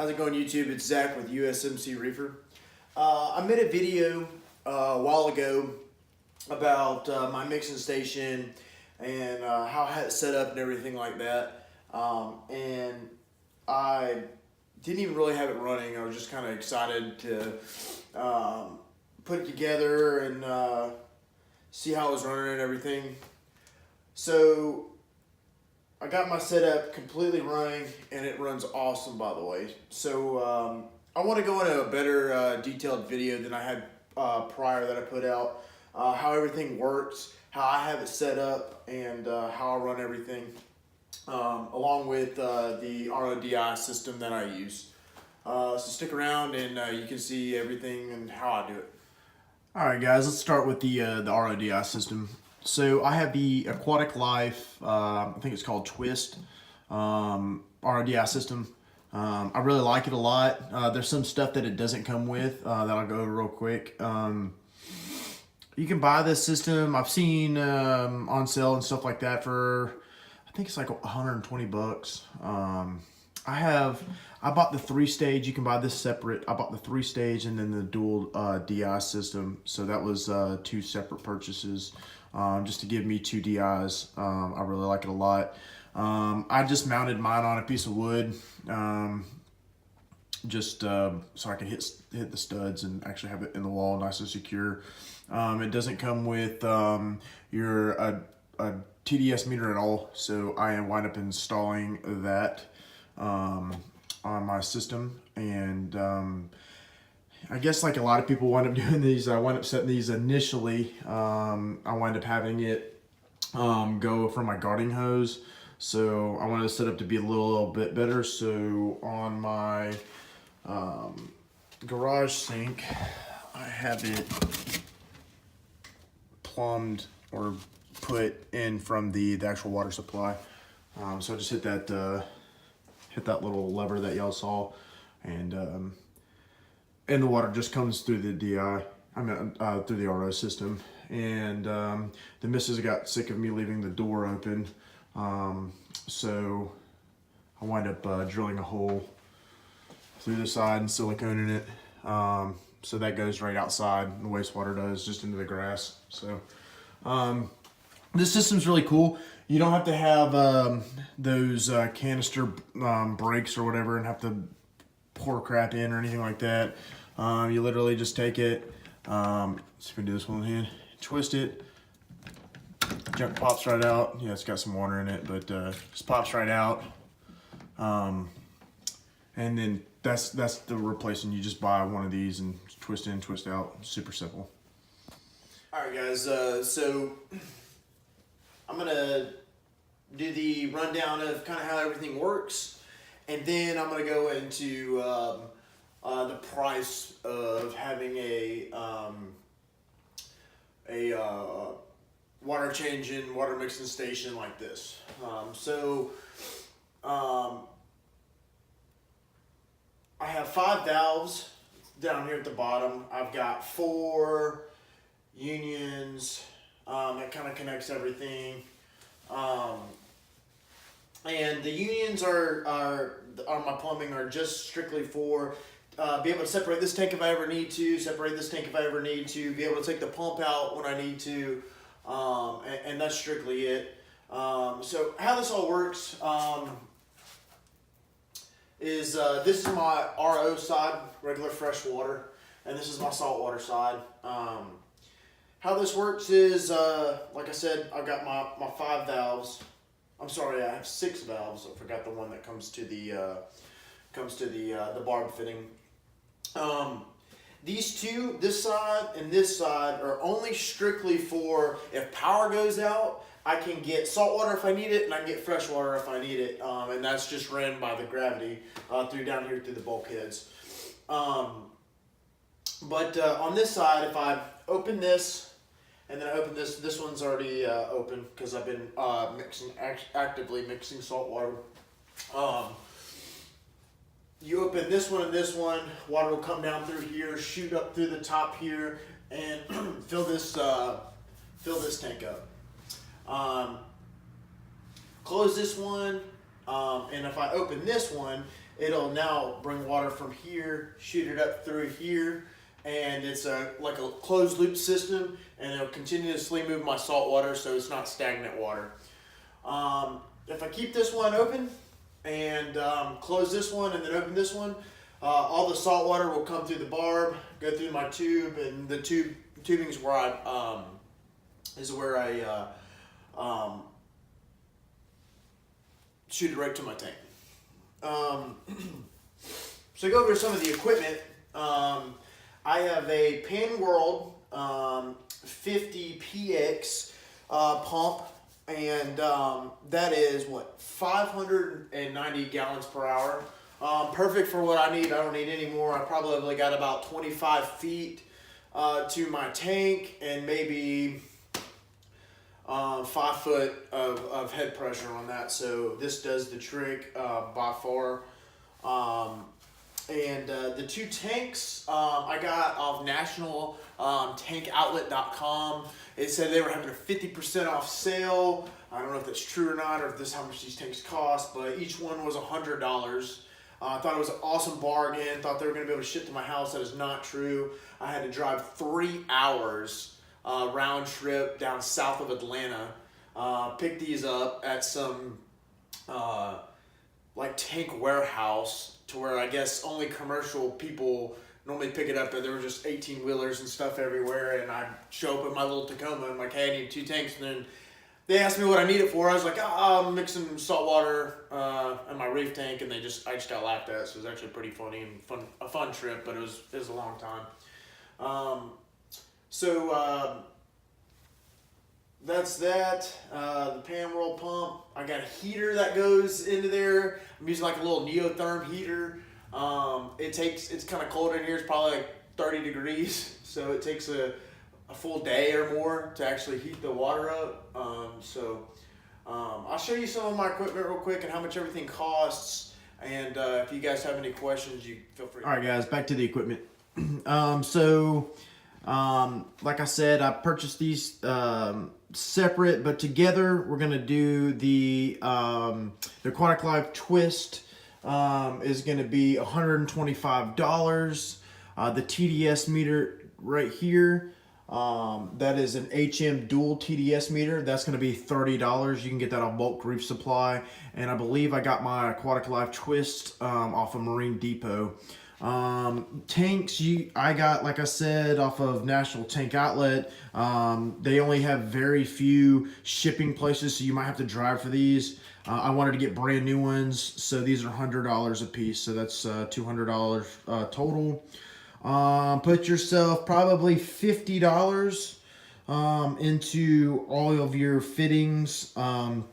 How's it going, YouTube? It's Zach with USMC Reefer. I made a video a while ago about my mixing station and how I had it set up and everything like that. And I didn't even really have it running. I was just kind of excited to put it together and see how it was running and everything. So I got my setup completely running, and it runs awesome, by the way. So I want to go into a better detailed video than I had prior that I put out, how everything works, how I have it set up, and how I run everything, along with the RODI system that I use. So stick around and you can see everything and how I do it. All right, guys, let's start with the RODI system. So I have the Aquatic Life, I think it's called Twist, RODI system. I really like it a lot. There's some stuff that it doesn't come with that I'll go over real quick. You can buy this system. I've seen on sale and stuff like that for, I think it's like 120 bucks. I bought the 3-stage. You can buy this separate. I bought the 3-stage and then the dual DI system. So that was 2 separate purchases. Just to give me 2 DIs. I really like it a lot. I just mounted mine on a piece of wood, just so I can hit the studs and actually have it in the wall nice and secure. It doesn't come with your a TDS meter at all, so I wind up installing that on my system. And I guess like a lot of people wind up doing these, I wind up setting these initially. I wind up having it go from my gardening hose. So I wanted to set up to be a little bit better. So on my garage sink, I have it plumbed or put in from the actual water supply. So I just hit that little lever that y'all saw, and the water just comes through the DI, through the RO system. And the missus got sick of me leaving the door open, so I wind up drilling a hole through the side and siliconing it, so that goes right outside. The wastewater does, just into the grass. So this system's really cool. You don't have to have those canister breaks or whatever and have to pour crap in or anything like that. You literally just take it, let's see if I can do this one hand, twist it, junk pops right out. Yeah, it's got some water in it, but just pops right out. And then that's the replacement. You just buy one of these and twist in, twist out. Super simple. All right, guys, so I'm gonna do the rundown of kind of how everything works, and then I'm gonna go into the price of having a water changing, water mixing station like this. I have 5 valves down here at the bottom. I've got 4 unions that kind of connects everything. And the unions are my plumbing are just strictly for be able to separate this tank if I ever need to, separate this tank if I ever need to, be able to take the pump out when I need to, and that's strictly it. So how this all works is this is my RO side, regular fresh water, and this is my saltwater side. How this works is, like I said, I've got my 5 valves. I'm sorry, I have 6 valves. I forgot the one that comes to the barb fitting. These two, this side and this side, are only strictly for if power goes out, I can get salt water if I need it, and I can get fresh water if I need it. And that's just ran by the gravity through down here through the bulkheads. But on this side, if I open this and then I open this one's already open because I've been actively mixing salt water. You open this one and this one, water will come down through here, shoot up through the top here, and fill this tank up. Close this one, and if I open this one, it'll now bring water from here, shoot it up through here, and it's like a closed loop system, and it'll continuously move my salt water so it's not stagnant water. If I keep this one open and close this one and then open this one, all the salt water will come through the barb, go through my tube, and the tubing is where I shoot it right to my tank. So go over some of the equipment. I have a Pan World 50 PX pump, and that is what, 590 gallons per hour. Perfect for what I need. I don't need any more. I probably got about 25 feet to my tank, and maybe 5 foot of head pressure on that. So this does the trick by far. And the two tanks I got off national tankoutlet.com. It said they were having a 50% off sale. I don't know if that's true or not, or if this is how much these tanks cost, but each one was $100. I thought it was an awesome bargain. Thought they were going to be able to ship to my house. That is not true. I had to drive 3 hours round trip down south of Atlanta. Pick these up at some like tank warehouse, to where I guess only commercial people normally pick it up, and there were just 18-wheelers and stuff everywhere, and I show up with my little Tacoma, and like, hey, I need 2 tanks, and then they asked me what I need it for. I was like, I'm mixing salt water in my reef tank, and I just got laughed at, so it was actually pretty funny and a fun trip, but it was a long time. That's that. The Pan World pump. I got a heater that goes into there. I'm using like a little neotherm heater. It's kind of cold in here. It's probably like 30 degrees. So it takes a full day or more to actually heat the water up. I'll show you some of my equipment real quick and how much everything costs. And if you guys have any questions, you feel free. All right, guys, back to the equipment. Like I said, I purchased these separate, but together we're gonna do the Aquatic Life Twist. Is gonna be $125. The TDS meter right here, that is an HM dual TDS meter. That's gonna be $30. You can get that off Bulk Reef Supply, and I believe I got my Aquatic Life Twist off of Marine Depot. Tanks I got, like I said, off of National Tank Outlet. They only have very few shipping places, so you might have to drive for these. I wanted to get brand new ones, so these are $100 a piece, so that's $200 total. Put yourself probably $50 into all of your fittings and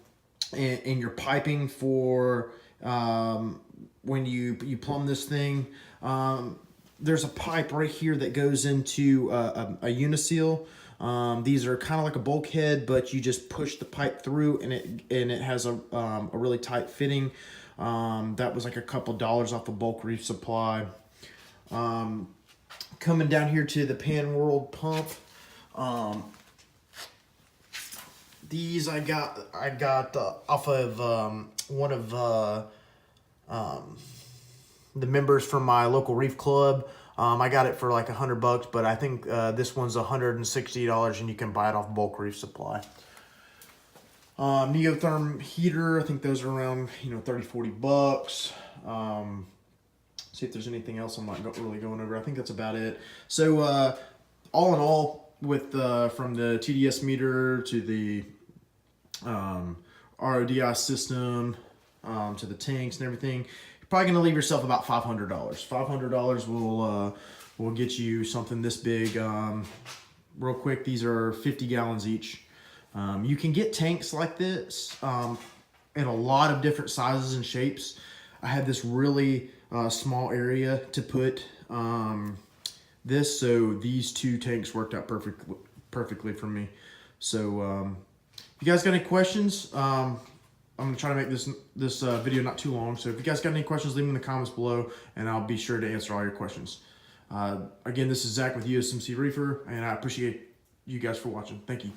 your piping for when you plumb this thing. There's a pipe right here that goes into a uniseal. These are kind of like a bulkhead, but you just push the pipe through, and it has a really tight fitting. That was like a couple dollars off of Bulk Reef Supply. Coming down here to the Pan World pump. These I got off of one of the members from my local reef club. I got it for like $100, but I think this one's $160, and you can buy it off Bulk Reef Supply. Neotherm heater, I think those are around 30-40 bucks. See if there's anything else I'm not really going over. I think that's about it. So all in all, with from the TDS meter to the RODI system to the tanks and everything, you're probably going to leave yourself about $500. $500 will get you something this big. Real quick, these are 50 gallons each. You can get tanks like this in a lot of different sizes and shapes. I had this really small area to put this, so these 2 tanks worked out perfectly for me. So if you guys got any questions, I'm gonna try to make this video not too long. So if you guys got any questions, leave them in the comments below, and I'll be sure to answer all your questions. Again, this is Zach with USMC Reefer, and I appreciate you guys for watching. Thank you.